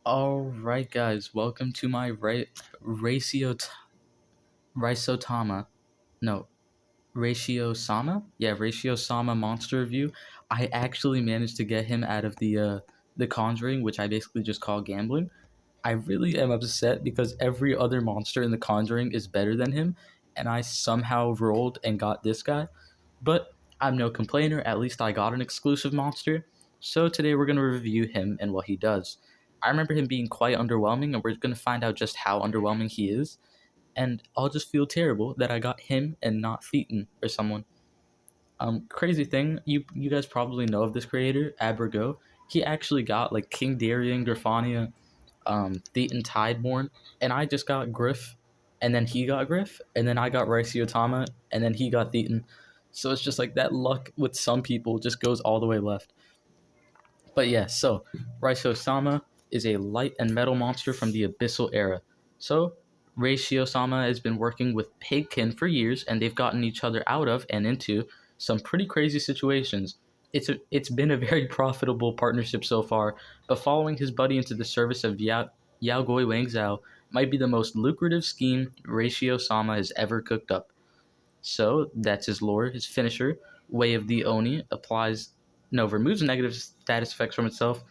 Alright guys, welcome to my Raitosama. No, Raitosama monster review. I actually managed to get him out of the Conjuring, which I basically just call gambling. I really am upset because every other monster in the Conjuring is better than him, and I somehow rolled and got this guy. But I'm no complainer, at least I got an exclusive monster. So today we're going to review him and what he does. I remember him being quite underwhelming, and we're going to find out just how underwhelming he is. And I'll just feel terrible that I got him and not Thetan or someone. Crazy thing, you guys probably know of this creator, Abergo. He actually got like King Darien, Grifania, Thetan Tideborn, and I just got Griff, and then he got Griff, and then I got Raitosama, and then he got Thetan. So it's just like that luck with some people just goes all the way left. But yeah, so Raitosama is a light and metal monster from the Abyssal era. So Raitosama has been working with Pigkin for years, and they've gotten each other out of and into some pretty crazy situations. It's been a very profitable partnership so far, but following his buddy into the service of Yaogoi Wangzhou might be the most lucrative scheme Raitosama has ever cooked up. So that's his lore. His finisher, Way of the Oni, removes negative status effects from itself.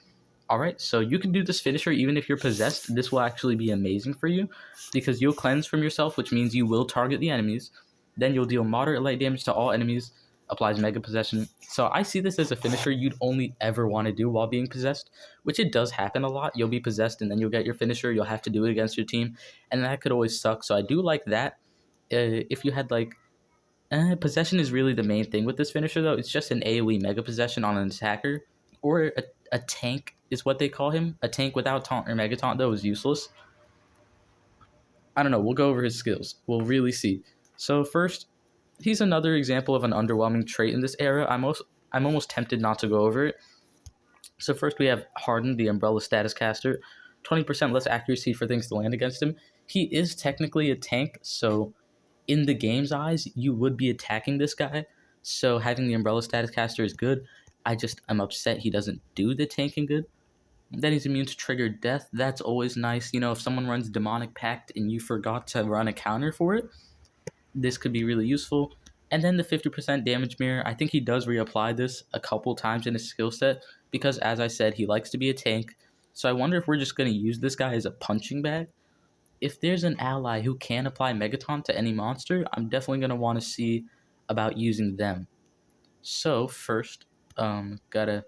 Alright, so you can do this finisher even if you're possessed. This will actually be amazing for you because you'll cleanse from yourself, which means you will target the enemies. Then you'll deal moderate light damage to all enemies, applies mega possession. So I see this as a finisher you'd only ever want to do while being possessed, which it does happen a lot. You'll be possessed and then you'll get your finisher. You'll have to do it against your team, and that could always suck. So I do like that. If you had like possession is really the main thing with this finisher, though. It's just an AoE mega possession on an attacker, or a tank is what they call him. A tank without taunt or mega taunt, though, is useless. I don't know. We'll go over his skills. We'll really see. So first, he's another example of an underwhelming trait in this era. I'm almost tempted not to go over it. So first we have Harden, the Umbrella status caster. 20% less accuracy for things to land against him. He is technically a tank, so in the game's eyes, you would be attacking this guy. So having the Umbrella status caster is good. I'm upset he doesn't do the tanking good. Then he's immune to trigger death. That's always nice. You know, if someone runs Demonic Pact and you forgot to run a counter for it, this could be really useful. And then the 50% damage mirror, I think he does reapply this a couple times in his skill set because, as I said, he likes to be a tank. So I wonder if we're just going to use this guy as a punching bag. If there's an ally who can apply Megaton to any monster, I'm definitely going to want to see about using them. So first, gotta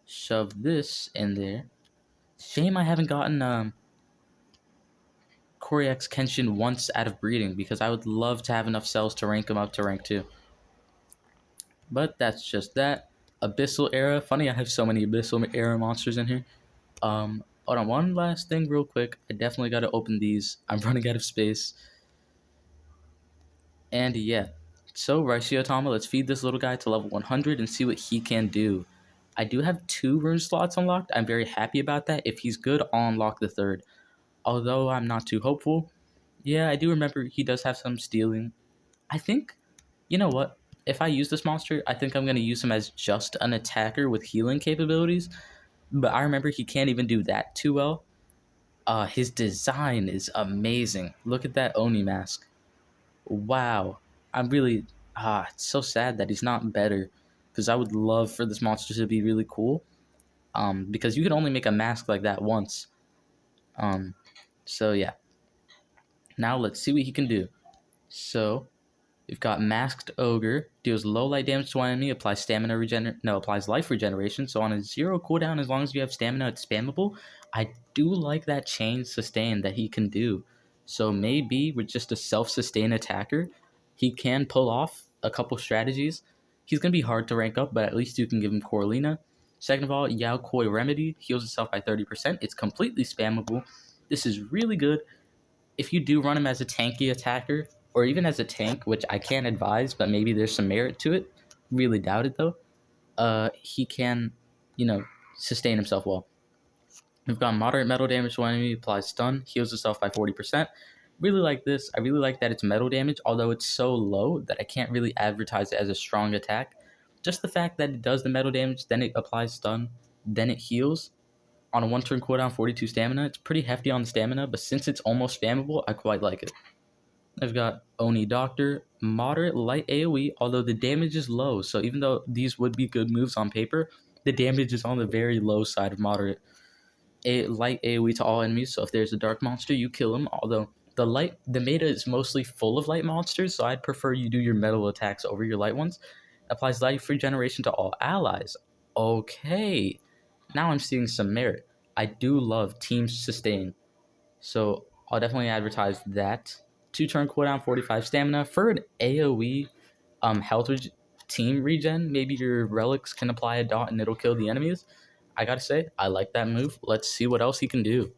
shove this in there. Shame I haven't gotten Koryax Kenshin once out of breeding because I would love to have enough cells to rank him up to rank 2. But that's just that. Abyssal era. Funny I have so many Abyssal era monsters in here. Hold on, one last thing real quick. I definitely got to open these. I'm running out of space. And yeah, so Raitosama, let's feed this little guy to level 100 and see what he can do. I do have 2 rune slots unlocked. I'm very happy about that. If he's good, I'll unlock the 3rd. Although I'm not too hopeful. Yeah, I do remember he does have some stealing. I think, you know what? If I use this monster, I think I'm going to use him as just an attacker with healing capabilities. But I remember he can't even do that too well. His design is amazing. Look at that Oni mask. Wow. I'm really it's so sad that he's not better because I would love for this monster to be really cool. Because you can only make a mask like that once. So yeah. Now let's see what he can do. So we've got Masked Ogre, deals low light damage to one enemy, applies applies life regeneration. So on a 0 cooldown, as long as you have stamina, it's spammable. I do like that chain sustain that he can do. So maybe with just a self-sustain attacker, he can pull off a couple strategies. He's going to be hard to rank up, but at least you can give him Coralina. Second of all, Yaokoi Remedy heals itself by 30%. It's completely spammable. This is really good. If you do run him as a tanky attacker, or even as a tank, which I can't advise, but maybe there's some merit to it, really doubt it though, he can, sustain himself well. We've got moderate metal damage to one enemy, applies stun, heals itself by 40%. Really like this. I really like that it's metal damage, although it's so low that I can't really advertise it as a strong attack. Just the fact that it does the metal damage, then it applies stun, then it heals. On a 1 turn cooldown, 42 stamina. It's pretty hefty on the stamina, but since it's almost spammable, I quite like it. I've got Oni Doctor, moderate light AoE, although the damage is low. So even though these would be good moves on paper, the damage is on the very low side of moderate. A light AoE to all enemies, so if there's a dark monster, you kill him. Although the meta is mostly full of light monsters, so I'd prefer you do your metal attacks over your light ones. Applies life regeneration to all allies. Okay, now I'm seeing some merit. I do love team sustain, so I'll definitely advertise that. 2 turn cooldown, 45 stamina for an AoE team regen. Maybe your relics can apply a dot and it'll kill the enemies. I gotta say, I like that move. Let's see what else he can do.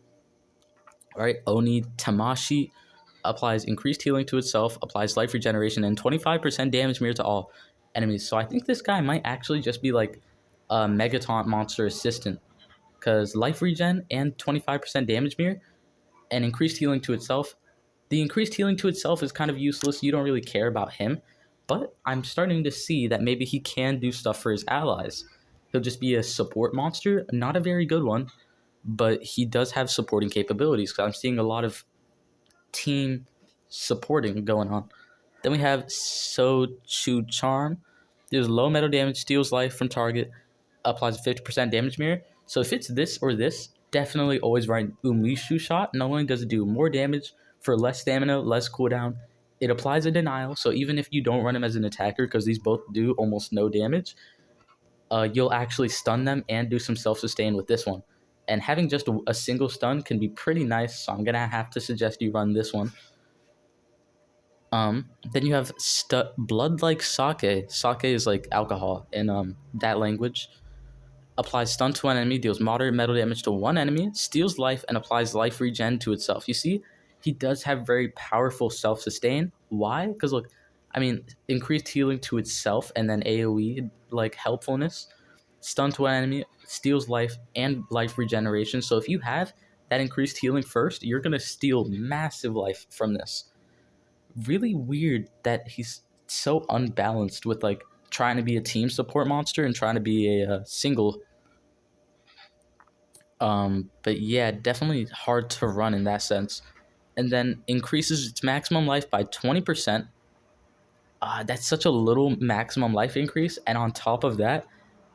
All right, Oni Tamashi applies increased healing to itself, applies life regeneration, and 25% damage mirror to all enemies. So I think this guy might actually just be like a Megataunt monster assistant, because life regen and 25% damage mirror and increased healing to itself. The increased healing to itself is kind of useless. You don't really care about him. But I'm starting to see that maybe he can do stuff for his allies. He'll just be a support monster, not a very good one, but he does have supporting capabilities, because I'm seeing a lot of team supporting going on. Then we have So Chu Charm. Deals low metal damage, steals life from target, applies a 50% damage mirror. So if it's this or this, definitely always run Umlishu shot. Not only does it do more damage for less stamina, less cooldown, it applies a denial. So even if you don't run him as an attacker, because these both do almost no damage, you'll actually stun them and do some self-sustain with this one. And having just a single stun can be pretty nice, so I'm going to have to suggest you run this one. Then you have Blood Like Sake. Sake is like alcohol in that language. Applies stun to one enemy, deals moderate metal damage to one enemy, steals life, and applies life regen to itself. You see, he does have very powerful self-sustain. Why? Because look, I mean, increased healing to itself and then AoE, like helpfulness. Stun to one enemy, steals life, and life regeneration. So if you have that increased healing first, you're going to steal massive life from this. Really weird that he's so unbalanced with like trying to be a team support monster and trying to be a single. But yeah, definitely hard to run in that sense. And then increases its maximum life by 20%. That's such a little maximum life increase. And on top of that,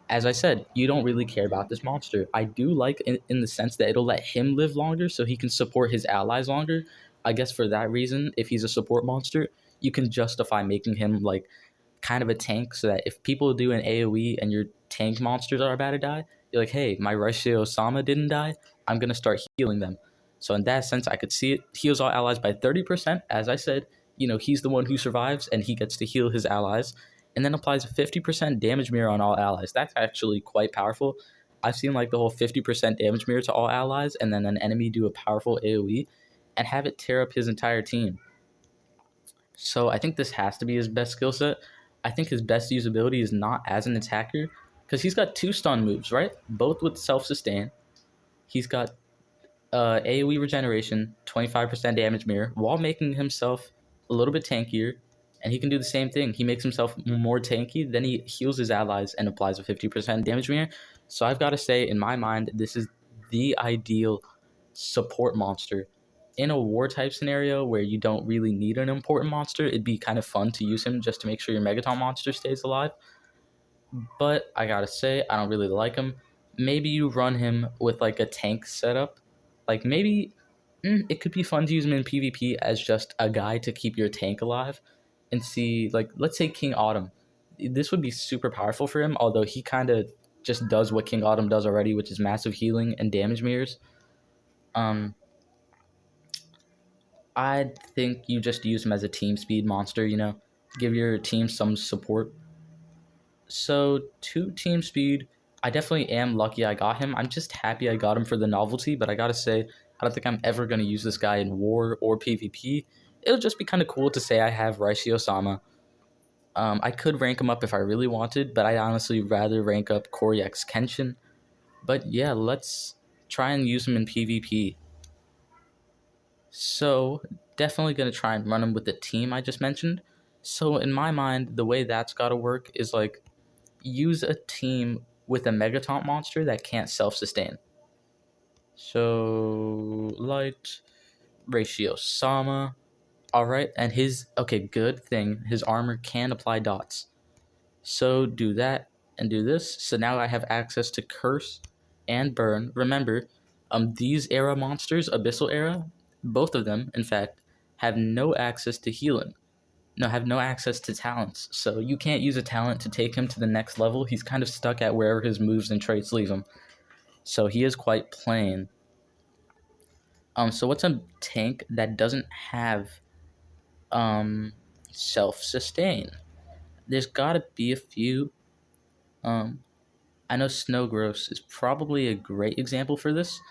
as I said, you don't really care about this monster. I do like in the sense that it'll let him live longer so he can support his allies longer. I guess for that reason, if he's a support monster, you can justify making him like kind of a tank, so that if people do an AoE and your tank monsters are about to die, you're like, hey, my Raitosama didn't die, I'm going to start healing them. So in that sense, I could see it. Heals all allies by 30%. As I said, he's the one who survives and he gets to heal his allies. And then applies a 50% damage mirror on all allies. That's actually quite powerful. I've seen like the whole 50% damage mirror to all allies and then an enemy do a powerful AoE and have it tear up his entire team. So I think this has to be his best skill set. I think his best usability is not as an attacker, because he's got 2 stun moves, right? Both with self-sustain. He's got AoE regeneration, 25% damage mirror, while making himself a little bit tankier. And he can do the same thing. He makes himself more tanky, then he heals his allies and applies a 50% damage mirror. So I've got to say, in my mind, this is the ideal support monster. In a war type scenario where you don't really need an important monster, it'd be kind of fun to use him just to make sure your Megaton monster stays alive. But I gotta say, I don't really like him. Maybe you run him with like a tank setup. Like maybe it could be fun to use him in PvP as just a guy to keep your tank alive and see, like, let's say King Autumn. This would be super powerful for him, although he kind of just does what King Autumn does already, which is massive healing and damage mirrors. I think you just use him as a team speed monster, give your team some support. So 2 team speed, I definitely am lucky I got him. I'm just happy I got him for the novelty, but I gotta say, I don't think I'm ever going to use this guy in war or PvP. It'll just be kind of cool to say I have Raitosama. I could rank him up if I really wanted, but I'd honestly rather rank up Koryak's Kenshin. But yeah, let's try and use him in PvP. So definitely going to try and run him with the team I just mentioned. So in my mind, the way that's got to work is like use a team with a Megataunt monster that can't self-sustain. So light Raitosama. All right, and his okay, good thing. His armor can apply dots. So do that and do this. So now I have access to curse and burn. Remember, these era monsters, Abyssal era, both of them, in fact, have no access to healing. No, have no access to talents. So you can't use a talent to take him to the next level. He's kind of stuck at wherever his moves and traits leave him. So he is quite plain. So what's a tank that doesn't have self-sustain? There's gotta be a few. Um, I know Snowgross is probably a great example for this,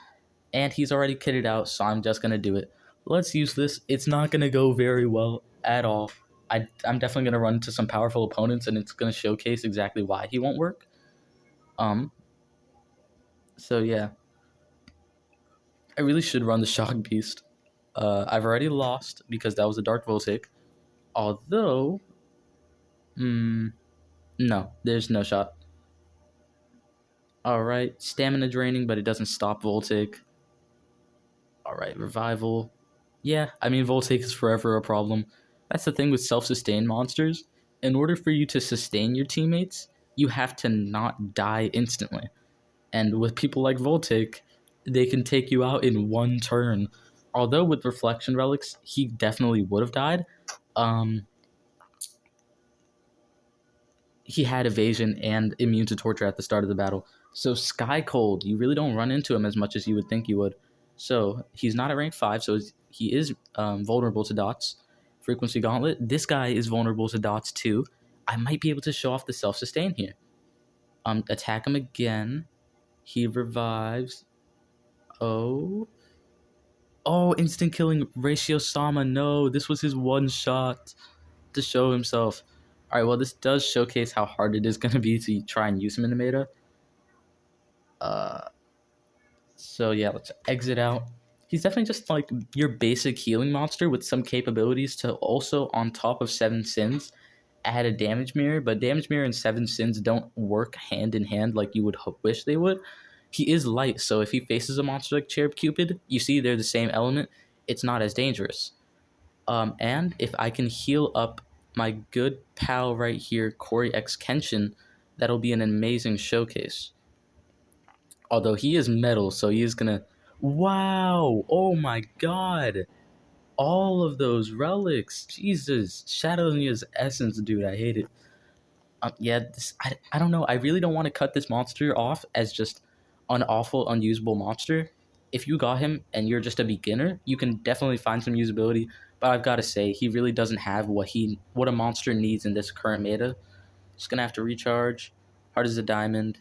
and he's already kitted out, so I'm just gonna do it. Let's use this. It's not gonna go very well at all. I'm definitely gonna run into some powerful opponents, and it's gonna showcase exactly why he won't work. Um. So yeah, I really should run the Shock Beast. I've already lost because that was a Dark Voltic. Although, no, there's no shot. All right, stamina draining, but it doesn't stop Voltic. All right, revival. Yeah, I mean, Voltaic is forever a problem. That's the thing with self-sustained monsters. In order for you to sustain your teammates, you have to not die instantly. And with people like Voltaic, they can take you out in one turn. Although with Reflection Relics, he definitely would have died. Um, he had evasion and immune to torture at the start of the battle. So Sky Cold, you really don't run into him as much as you would think you would. So he's not at rank 5, so he is vulnerable to dots. Frequency Gauntlet, this guy is vulnerable to dots too. I might be able to show off the self-sustain here. Attack him again. He revives. Oh. Oh, instant killing Raitosama. No, this was his one shot to show himself. All right, well, this does showcase how hard it is going to be to try and use him in the meta. So yeah, let's exit out. He's definitely just like your basic healing monster with some capabilities to also, on top of Seven Sins, add a damage mirror. But damage mirror and Seven Sins don't work hand in hand like you would wish they would. He is light, so if he faces a monster like Cherub Cupid, you see they're the same element. It's not as dangerous. And if I can heal up my good pal right here, Corey X Kenshin, that'll be an amazing showcase. Although he is metal, so he is gonna. Wow! Oh my god! All of those relics! Jesus! Shadownia's essence, dude, I hate it. Yeah, I don't know. I really don't want to cut this monster off as just an awful, unusable monster. If you got him and you're just a beginner, you can definitely find some usability. But I've got to say, he really doesn't have what a monster needs in this current meta. Just gonna have to recharge. Hard as a diamond.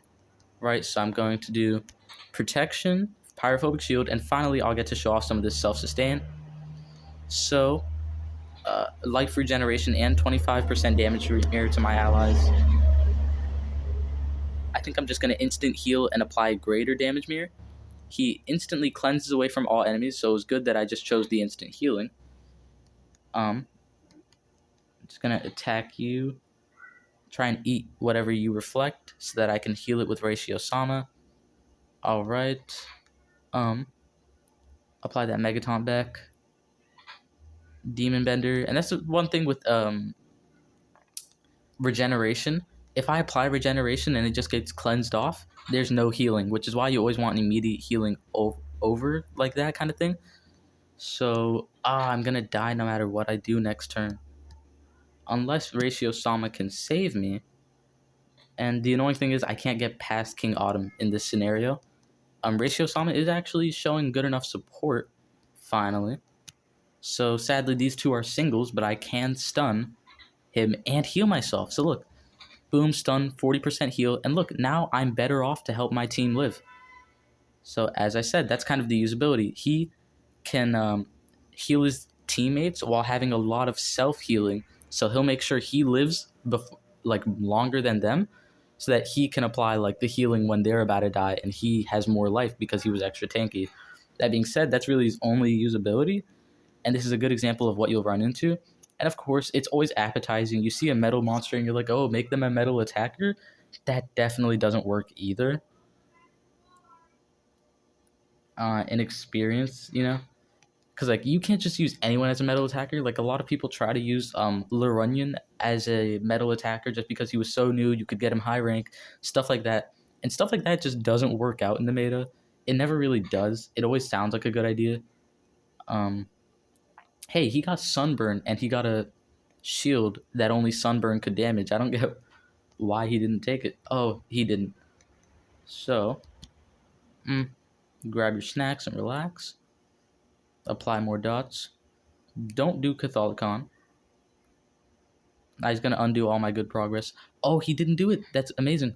Right, so I'm going to do protection, pyrophobic shield, and finally I'll get to show off some of this self-sustain. So, life regeneration and 25% damage mirror to my allies. I think I'm just going to instant heal and apply greater damage mirror. He instantly cleanses away from all enemies, so it was good that I just chose the instant healing. I'm just going to attack you. Try and eat whatever you reflect so that I can heal it with Raitosama. Alright. Apply that Megaton back. Demon Bender. And that's one thing with regeneration. If I apply regeneration and it just gets cleansed off, there's no healing, which is why you always want immediate healing over like that kind of thing. So, I'm going to die no matter what I do next turn. Unless Raitosama can save me. And the annoying thing is I can't get past King Autumn in this scenario. Raitosama is actually showing good enough support, finally. So sadly, these two are singles, but I can stun him and heal myself. So look, boom, stun, 40% heal. And look, now I'm better off to help my team live. So as I said, that's kind of the usability. He can heal his teammates while having a lot of self-healing. So he'll make sure he lives like longer than them so that he can apply like the healing when they're about to die and he has more life because he was extra tanky. That being said, that's really his only usability. And this is a good example of what you'll run into. And of course, it's always appetizing. You see a metal monster and you're like, oh, make them a metal attacker. That definitely doesn't work either. inexperience, you know? Because like you can't just use anyone as a metal attacker. Like a lot of people try to use Larunion as a metal attacker just because he was so new. You could get him high rank, stuff like that, and stuff like that just doesn't work out in the meta. It never really does. It always sounds like a good idea. Um, hey, he got sunburn and he got a shield that only sunburn could damage. I don't get why he didn't take it. Oh, he didn't. So, mm, grab your snacks and relax. Apply more dots. Don't do Catholicon. He's gonna undo all my good progress. Oh, he didn't do it. That's amazing.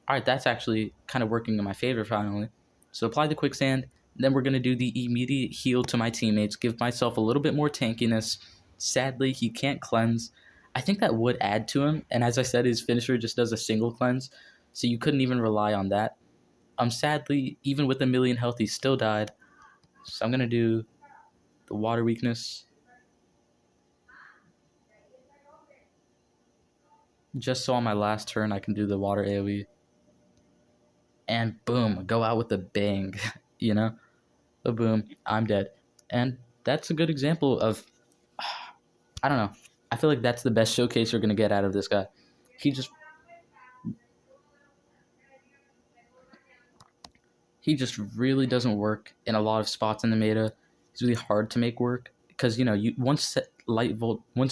All right, that's actually kind of working in my favor finally. So apply the quicksand. Then we're gonna do the immediate heal to my teammates. Give myself a little bit more tankiness. Sadly, he can't cleanse. I think that would add to him. And as I said, his finisher just does a single cleanse, so you couldn't even rely on that. Sadly, even with a million health, he still died. So I'm gonna do the water weakness. Just so on my last turn I can do the water AoE. And boom, go out with a bang, you know? A boom, I'm dead. And that's a good example of, I don't know. I feel like that's the best showcase you're going to get out of this guy. He just he just really doesn't work in a lot of spots in the meta. He's really hard to make work because you know you once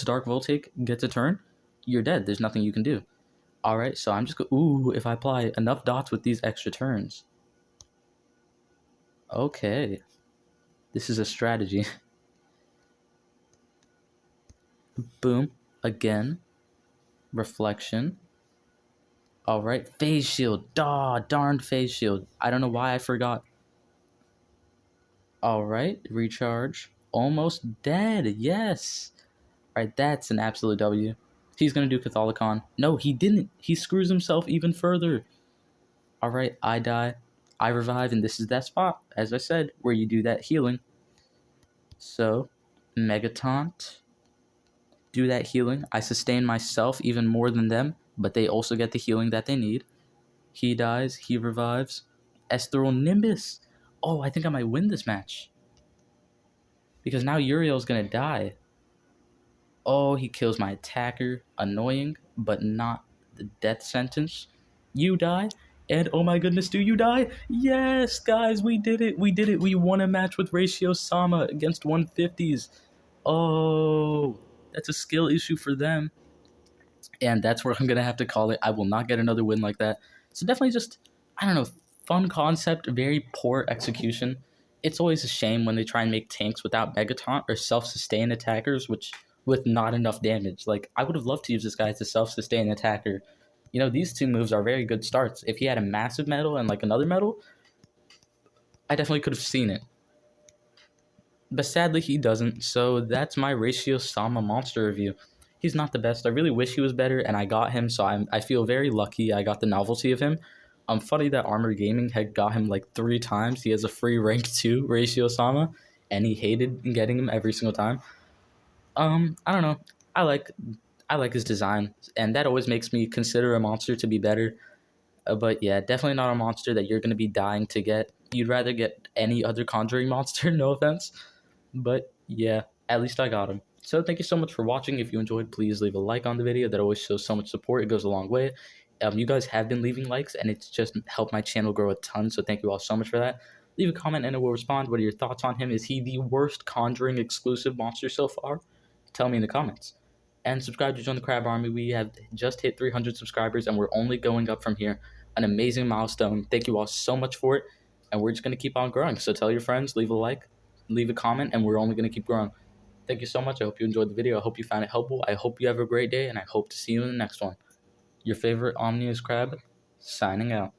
dark voltaic gets a turn, you're dead. There's nothing you can do. All right, so I'm just if I apply enough dots with these extra turns. Okay, this is a strategy. Boom, again, reflection. All right, phase shield. Darned phase shield. I don't know why I forgot. All right, recharge. Almost dead. Yes. All right, that's an absolute W. He's gonna do Catholicon. No, he didn't. He screws himself even further. All right, I die. I revive, and this is that spot, as I said, where you do that healing. So, Megataunt. Do that healing. I sustain myself even more than them, but they also get the healing that they need. He dies. He revives. Ethereal Nimbus. Oh, I think I might win this match. Because now Uriel's going to die. Oh, he kills my attacker. Annoying, but not the death sentence. You die. And oh my goodness, do you die? Yes, guys, we did it. We did it. We won a match with Raitosama against 150s. Oh, that's a skill issue for them. And that's where I'm going to have to call it. I will not get another win like that. So definitely just, I don't know, fun concept, very poor execution. It's always a shame when they try and make tanks without Megataunt or self-sustain attackers, which with not enough damage. Like, I would have loved to use this guy as a self-sustain attacker. You know, these two moves are very good starts. If he had a massive metal and like another metal, I definitely could have seen it. But sadly, he doesn't. So that's my Raitosama monster review. He's not the best. I really wish he was better, and I got him, so I feel very lucky I got the novelty of him. Funny that Armor Gaming had got him like 3 times. He has a free rank 2 Raitosama, and he hated getting him every single time. I don't know. I like I like his design, and that always makes me consider a monster to be better. But yeah, definitely not a monster that you're going to be dying to get. You'd rather get any other Conjuring monster, no offense. But yeah, at least I got him. So thank you so much for watching. If you enjoyed, please leave a like on the video. That always shows so much support. It goes a long way. You guys have been leaving likes, and it's just helped my channel grow a ton. So thank you all so much for that. Leave a comment, and I will respond. What are your thoughts on him? Is he the worst Conjuring exclusive monster so far? Tell me in the comments. And subscribe to join the Crab Army. We have just hit 300 subscribers, and we're only going up from here. An amazing milestone. Thank you all so much for it, and we're just going to keep on growing. So tell your friends, leave a like, leave a comment, and we're only going to keep growing. Thank you so much. I hope you enjoyed the video. I hope you found it helpful. I hope you have a great day, and I hope to see you in the next one. Your favorite Omni-Crab, signing out.